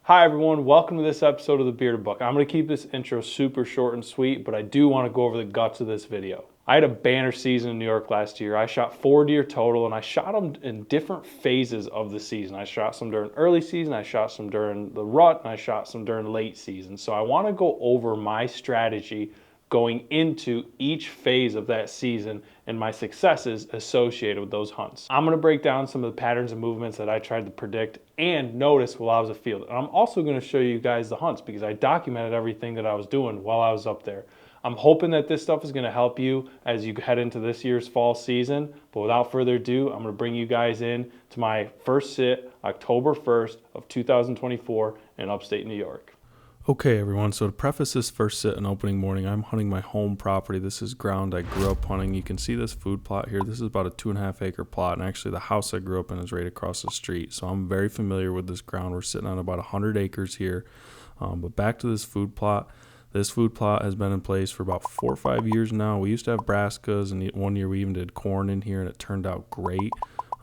Hi everyone, welcome to this episode of The Bearded Buck. I'm going to keep this intro super short and sweet, but I do want to go over the guts of this video. I had a banner season in New York last year. I shot 4 deer total, and I shot them in different phases of the season. I shot some during early season, I shot some during the rut, and I shot some during late season. So I want to go over my strategy going into each phase of that season and my successes associated with those hunts. I'm going to break down some of the patterns and movements that I tried to predict and notice while I was afield. And I'm also going to show you guys the hunts because I documented everything that I was doing while I was up there. I'm hoping that this stuff is going to help you as you head into this year's fall season. But without further ado, I'm going to bring you guys in to my first sit, October 1st of 2024 in upstate New York. Okay everyone, so to preface this first sit and opening morning, I'm hunting my home property. This is ground I grew up hunting. You can see this food plot here. This is about a 2.5 acre plot, and actually the house I grew up in is right across the street. So I'm very familiar with this ground. We're sitting on about 100 acres here. But back to this food plot. This food plot has been in place for about 4 or 5 years now. We used to have brassicas, and one year we even did corn in here, and it turned out great.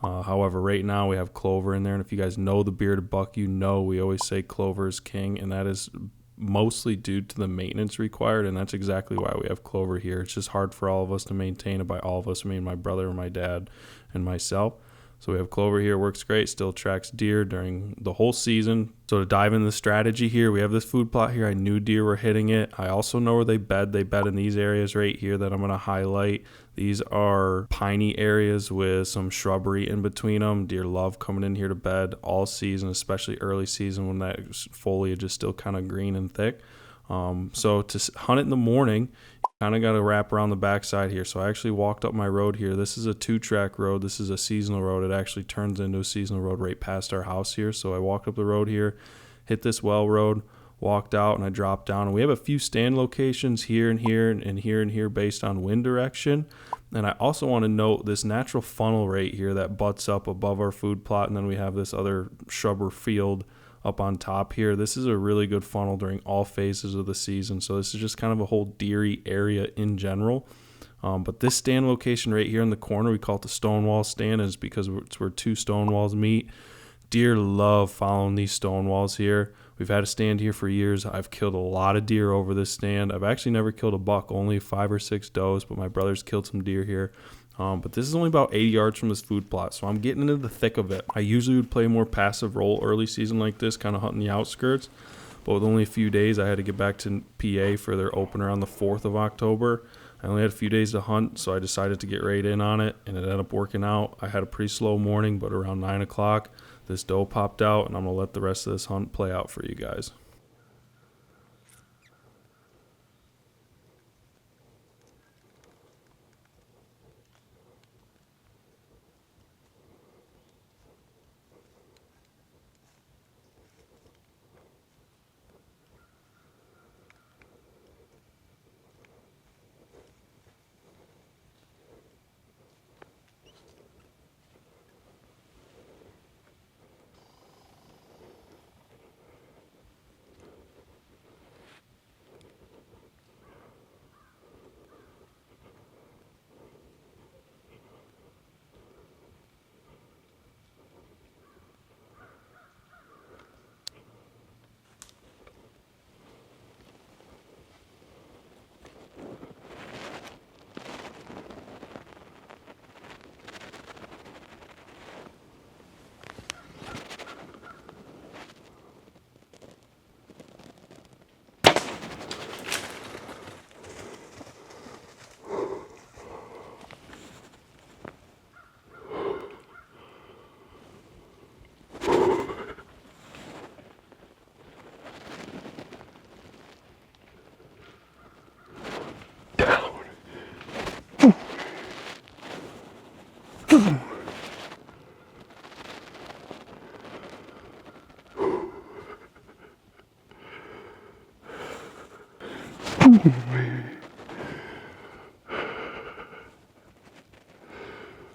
However, right now we have clover in there, and if you guys know the Bearded Buck, you know we always say clover is king, and that is mostly due to the maintenance required, and that's exactly why we have clover here. It's just hard for all of us to maintain, and by all of us I mean my brother, my dad, and myself. So we have clover here, works great, still tracks deer during the whole season. So to dive into the strategy here, we have this food plot here. I knew deer were hitting it. I also know where they bed. They bed in these areas right here that I'm going to highlight. These are piney areas with some shrubbery in between them. Deer love coming in here to bed all season, especially early season when that foliage is still kind of green and thick. So to hunt it in the morning, kind of got to wrap around the backside here. So I actually walked up my road here. This is a 2-track road. This is a seasonal road. It actually turns into a seasonal road right past our house here. So I walked up the road here, hit this well road, walked out, and I dropped down. And we have a few stand locations here and here and here and here based on wind direction. And I also want to note this natural funnel right here that butts up above our food plot. And then we have this other shrubber field up on top here. This is a really good funnel during all phases of the season. So this is just kind of a whole deery area in general. But this stand location right here in the corner, we call it the Stonewall stand, is because it's where 2 stone walls meet. Deer love following these stone walls here. We've had a stand here for years. I've killed a lot of deer over this stand. I've actually never killed a buck, only 5 or 6 does, but my brother's killed some deer here. But this is only about 80 yards from this food plot, so I'm getting into the thick of it. I usually would play a more passive role early season like this, kind of hunting the outskirts. But with only a few days, I had to get back to PA for their opener on the 4th of October. I only had a few days to hunt, so I decided to get right in on it, and it ended up working out. I had a pretty slow morning, but around 9 o'clock, this doe popped out, and I'm going to let the rest of this hunt play out for you guys.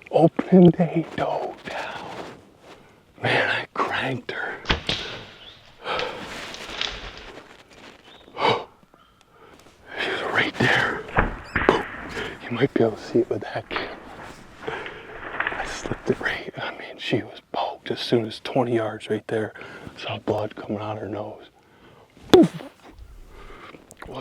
Opening day doe down. Man, I cranked her. She was right there. You might be able to see it with that camera. I slipped it right. I mean, she was poked as soon as 20 yards right there. Saw blood coming out her nose.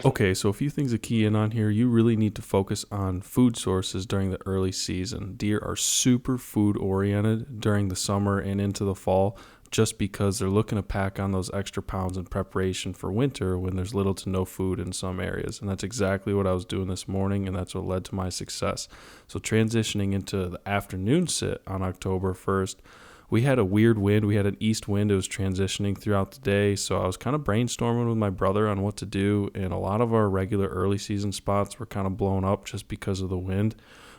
Okay, so a few things to key in on here. You really need to focus on food sources during the early season. Deer are super food oriented during the summer and into the fall, just because they're looking to pack on those extra pounds in preparation for winter when there's little to no food in some areas. And that's exactly what I was doing this morning, and that's what led to my success. So transitioning into the afternoon sit on October 1st, we had a weird wind. We had an east wind. It was transitioning throughout the day. So I was kind of brainstorming with my brother on what to do. And a lot of our regular early season spots were kind of blown up just because of the wind.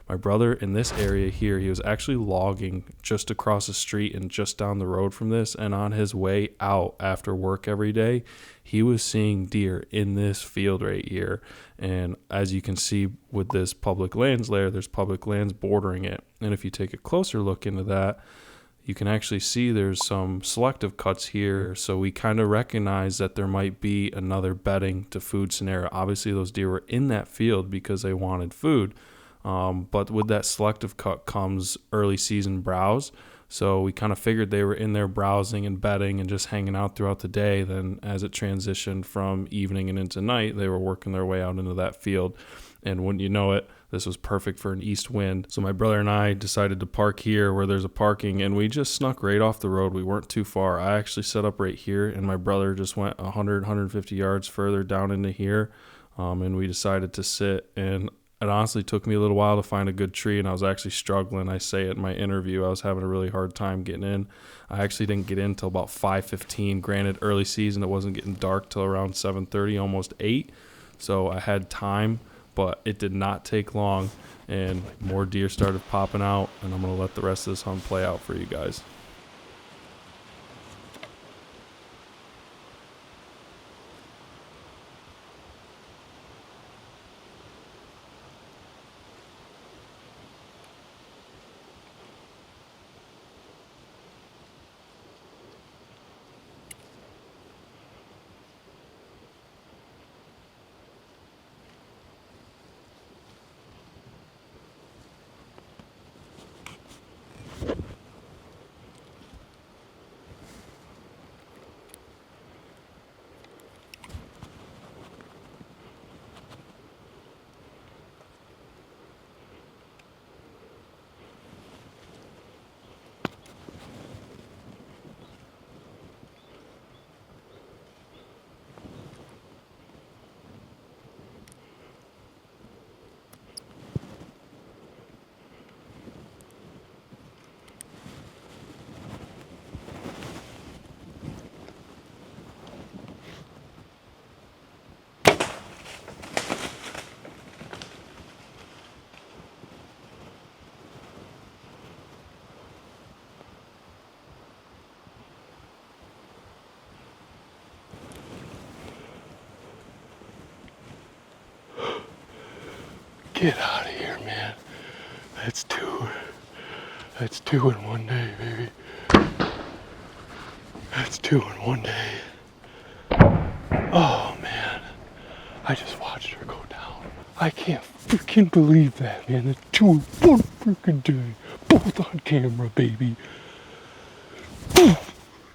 My brother in this area here, he was actually logging just across the street and just down the road from this. And on his way out after work every day, he was seeing deer in this field right here. And as you can see with this public lands layer, there's public lands bordering it. And if you take a closer look into that, you can actually see there's some selective cuts here. So we kind of recognize that there might be another bedding to food scenario. Obviously, those deer were in that field because they wanted food. But with that selective cut comes early season browse. So we kind of figured they were in there browsing and bedding and just hanging out throughout the day. Then as it transitioned from evening and into night, they were working their way out into that field. And wouldn't you know it, this was perfect for an east wind. So my brother and I decided to park here where there's a parking, and we just snuck right off the road. We weren't too far. I actually set up right here, and my brother just went 100, 150 yards further down into here, and we decided to sit. And it honestly took me a little while to find a good tree, and I was actually struggling. I say it in my interview, I was having a really hard time getting in. I actually didn't get in till about 5:15. Granted, early season, it wasn't getting dark till around 7:30, almost 8. So I had time, but it did not take long, and more deer started popping out, and I'm going to let the rest of this hunt play out for you guys. Get out of here, man. That's two. That's two in one day, baby. That's two in one day. Oh, man. I just watched her go down. I can't freaking believe that, man. That's two in one freaking day. Both on camera, baby.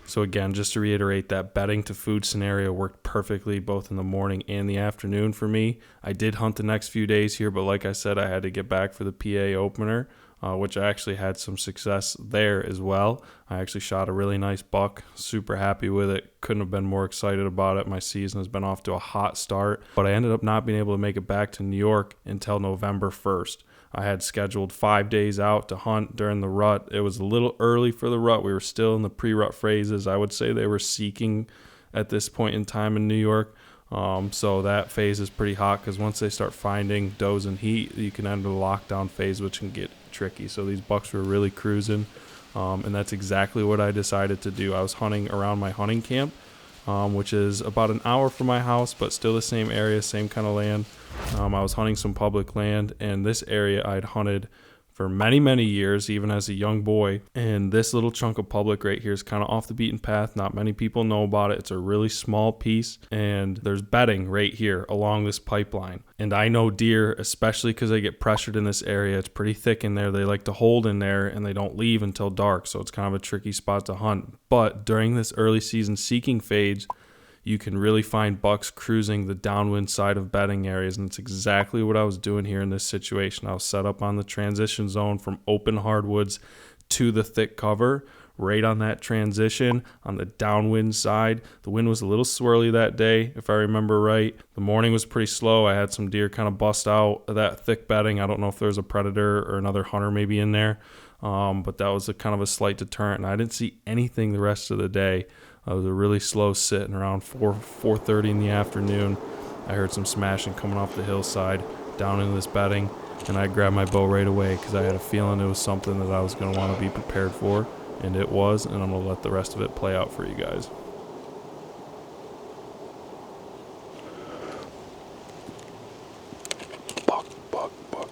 So again, just to reiterate, that bedding to food scenario worked perfectly both in the morning and the afternoon for me. I did hunt the next few days here, but like I said, I had to get back for the PA opener, which I actually had some success there as well. I actually shot a really nice buck, super happy with it. Couldn't have been more excited about it. My season has been off to a hot start, but I ended up not being able to make it back to New York until November 1st. I had scheduled 5 days out to hunt during the rut. It was a little early for the rut. We were still in the pre-rut phases. I would say they were seeking at this point in time in New York. So that phase is pretty hot because once they start finding does and heat, you can enter the lockdown phase, which can get tricky. So these bucks were really cruising, and that's exactly what I decided to do. I was hunting around my hunting camp, which is about an hour from my house, but still the same area, same kind of land. I was hunting some public land, and this area I'd hunted for many, many years, even as a young boy. And this little chunk of public right here is kind of off the beaten path. Not many people know about it. It's a really small piece, and there's bedding right here along this pipeline. And I know deer, especially because they get pressured in this area, it's pretty thick in there. They like to hold in there and they don't leave until dark. So it's kind of a tricky spot to hunt. But during this early season seeking phase, you can really find bucks cruising the downwind side of bedding areas, and it's exactly what I was doing here in this situation. I was set up on the transition zone from open hardwoods to the thick cover, right on that transition on the downwind side. The wind was a little swirly that day, if I remember right. The morning was pretty slow. I had some deer kind of bust out of that thick bedding. I don't know if there was a predator or another hunter maybe in there, but that was a kind of a slight deterrent, and I didn't see anything the rest of the day. It was a really slow sit, and around 4:30 in the afternoon, I heard some smashing coming off the hillside down into this bedding, and I grabbed my bow right away because I had a feeling it was something that I was going to want to be prepared for, and it was, and I'm going to let the rest of it play out for you guys. Buck, buck, buck.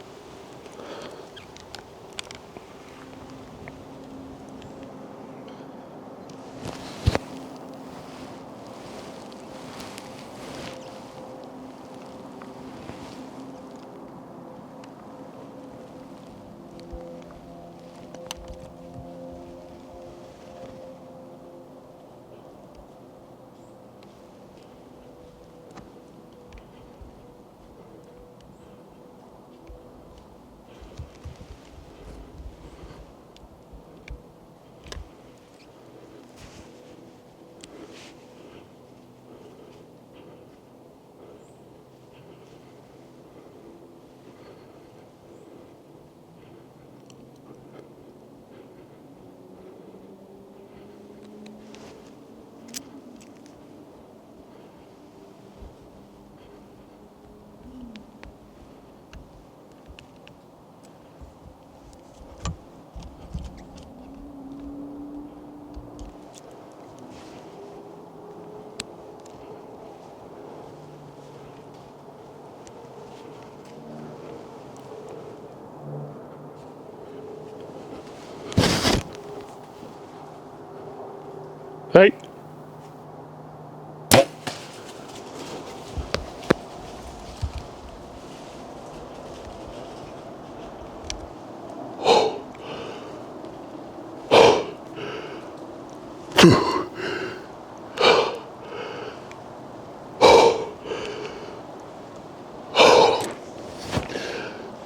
Hey.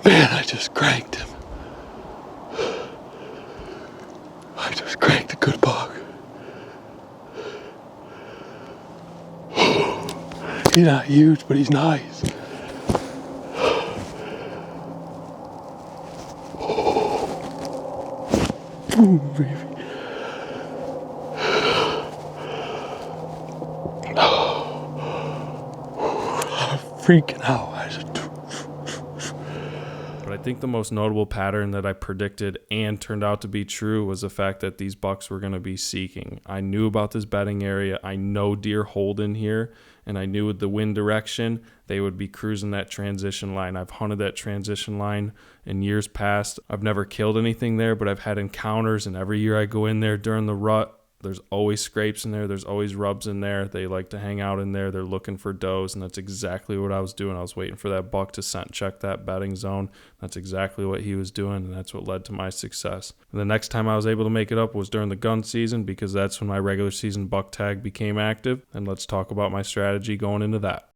Man, I just cranked him. I just cranked a good buck. He's not huge, but he's nice. Ooh, baby. I'm freaking out. But I think the most notable pattern that I predicted and turned out to be true was the fact that these bucks were going to be seeking. I knew about this bedding area. I know deer hold in here, and I knew with the wind direction, they would be cruising that transition line. I've hunted that transition line in years past. I've never killed anything there, but I've had encounters, and every year I go in there during the rut, there's always scrapes in there. There's always rubs in there. They like to hang out in there. They're looking for does, and that's exactly what I was doing. I was waiting for that buck to scent check that bedding zone. That's exactly what he was doing, and that's what led to my success. And the next time I was able to make it up was during the gun season, because that's when my regular season buck tag became active. And let's talk about my strategy going into that.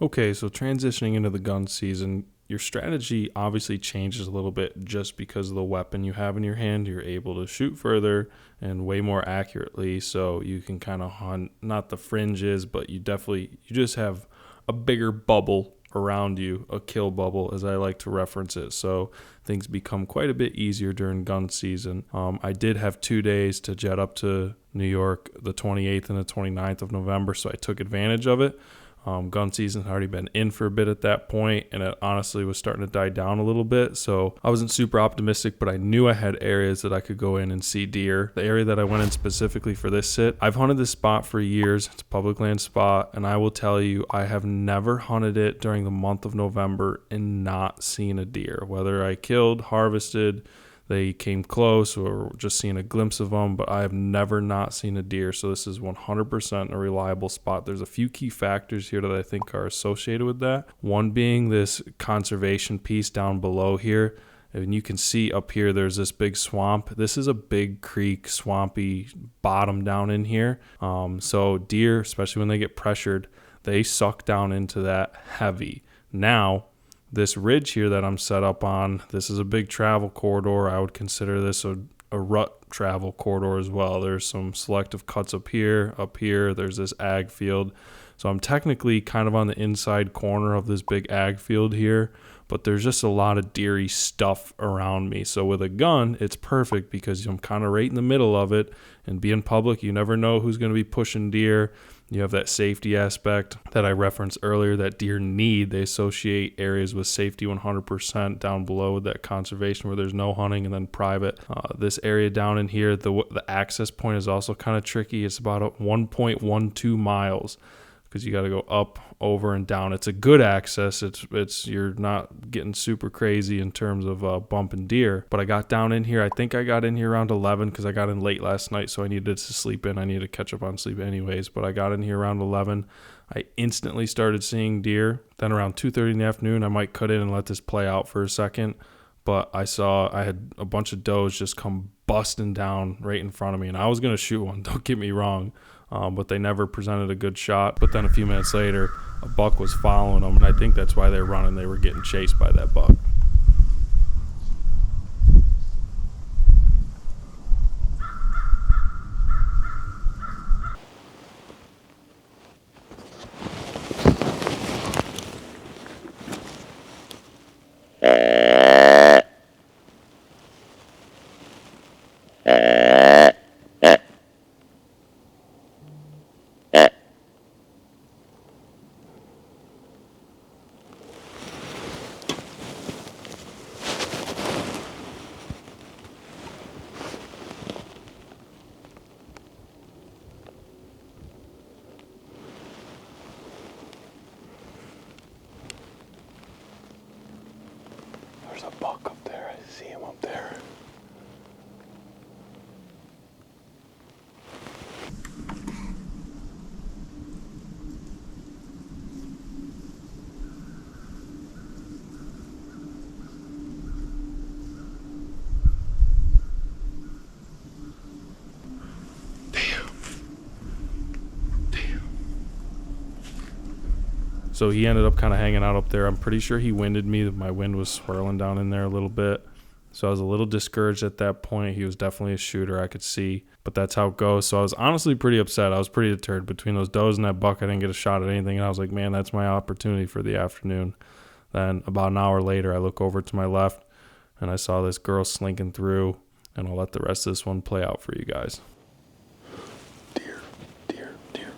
Okay, so transitioning into the gun season, your strategy obviously changes a little bit just because of the weapon you have in your hand. You're able to shoot further and way more accurately, so you can kind of hunt, not the fringes, but you just have a bigger bubble around you, a kill bubble, as I like to reference it. So things become quite a bit easier during gun season. I did have 2 days to jet up to New York, the 28th and the 29th of November, so I took advantage of it. Gun season had already been in for a bit at that point, and it honestly was starting to die down a little bit. So I wasn't super optimistic, but I knew I had areas that I could go in and see deer. The area that I went in specifically for this sit, I've hunted this spot for years. It's a public land spot, and I will tell you, I have never hunted it during the month of November and not seen a deer. Whether I killed, harvested, they came close, or just seen a glimpse of them, but I have never not seen a deer. So this is 100% a reliable spot. There's a few key factors here that I think are associated with that. One being this conservation piece down below here. And you can see up here, there's this big swamp. This is a big creek, swampy bottom down in here. So deer, especially when they get pressured, they suck down into that heavy. Now, this ridge here that I'm set up on, this is a big travel corridor. I would consider this a rut travel corridor as well. There's some selective cuts up here. There's this ag field. So I'm technically kind of on the inside corner of this big ag field here, but there's just a lot of deery stuff around me. So with a gun, it's perfect because I'm kind of right in the middle of it, and being public, you never know who's going to be pushing deer. You have that safety aspect that I referenced earlier that deer need. They associate areas with safety 100% down below with that conservation where there's no hunting, and then private. This area down in here, the access point is also kind of tricky. It's about 1.12 miles because you got to go up, over, and down. It's a good access. It's you're not getting super crazy in terms of bumping deer. But I got down in here. I think I got in here around 11 because I got in late last night, so I needed to sleep in. I needed to catch up on sleep anyways. But I got in here around 11. I instantly started seeing deer. Then around 2:30 in the afternoon, I might cut in and let this play out for a second. But I had a bunch of does just come busting down right in front of me, and I was going to shoot one, don't get me wrong, but they never presented a good shot. But then a few minutes later, a buck was following them, and I think that's why they're running. They were getting chased by that buck. There's a buck up there. I see him up there. So he ended up kind of hanging out up there. I'm pretty sure he winded me. My wind was swirling down in there a little bit. So I was a little discouraged at that point. He was definitely a shooter, I could see. But that's how it goes. So I was honestly pretty upset. I was pretty deterred. Between those does and that buck, I didn't get a shot at anything. And I was like, man, that's my opportunity for the afternoon. Then about an hour later, I look over to my left, and I saw this girl slinking through. And I'll let the rest of this one play out for you guys. Deer, deer, deer.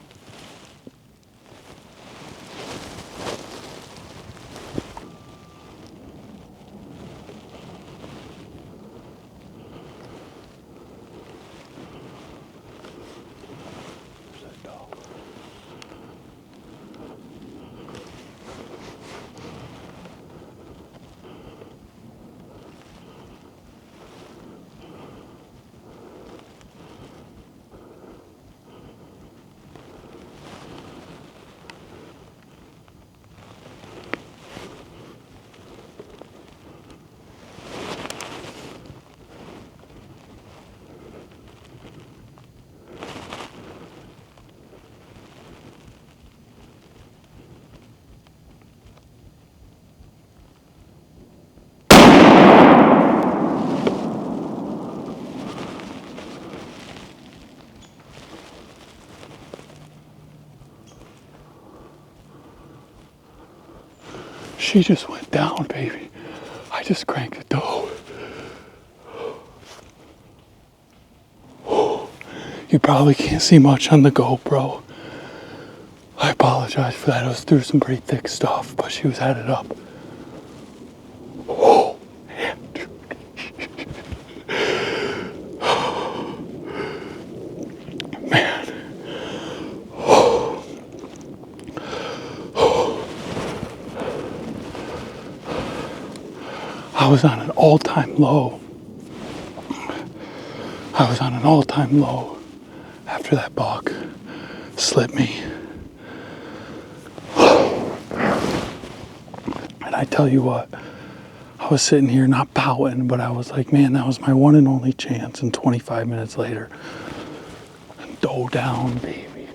There's that dog. She just went down, baby. I just cranked the dough. You probably can't see much on the GoPro, I apologize for that. It was through some pretty thick stuff, but she was headed up. Oh, man. Man. I was on an all-time low. I was on an all-time low after that buck slipped me. And I tell you what, I was sitting here not pouting, but I was like, man, that was my one and only chance. And 25 minutes later, dove down, baby.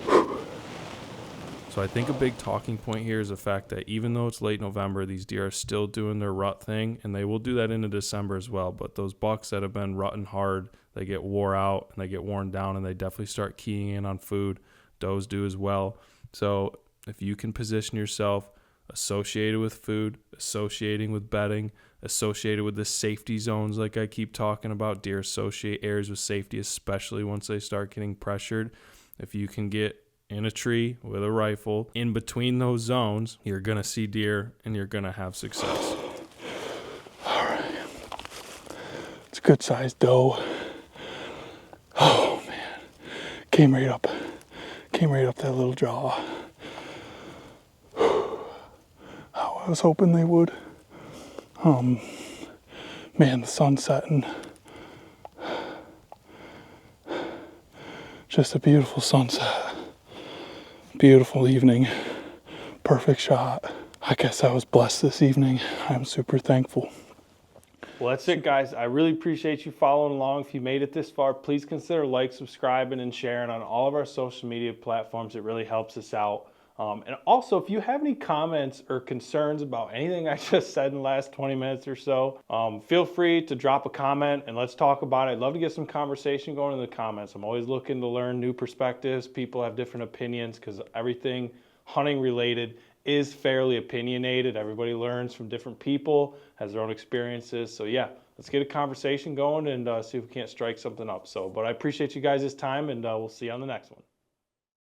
So I think a big talking point here is the fact that even though it's late November, these deer are still doing their rut thing, and they will do that into December as well. But those bucks that have been rutting hard, they get wore out and they get worn down, and they definitely start keying in on food. Does do as well. So if you can position yourself associated with food, associating with bedding, associated with the safety zones like I keep talking about, deer associate areas with safety, especially once they start getting pressured. If you can get in a tree with a rifle in between those zones, you're going to see deer and you're going to have success. All right. It's a good sized doe. Oh, man. Came right up that little jaw. I was hoping they would. Man, the sun's setting. Just a beautiful sunset. Beautiful evening. Perfect shot. I guess I was blessed this evening. I'm super thankful. Well, that's it, guys. I really appreciate you following along. If you made it this far, please consider subscribing, and sharing on all of our social media platforms. It really helps us out. And also, if you have any comments or concerns about anything I just said in the last 20 minutes or so, feel free to drop a comment and let's talk about it. I'd love to get some conversation going in the comments. I'm always looking to learn new perspectives. People have different opinions because everything hunting related is fairly opinionated. Everybody learns from different people, has their own experiences. So yeah, let's get a conversation going and see if we can't strike something up. But I appreciate you guys' time, and we'll see you on the next one.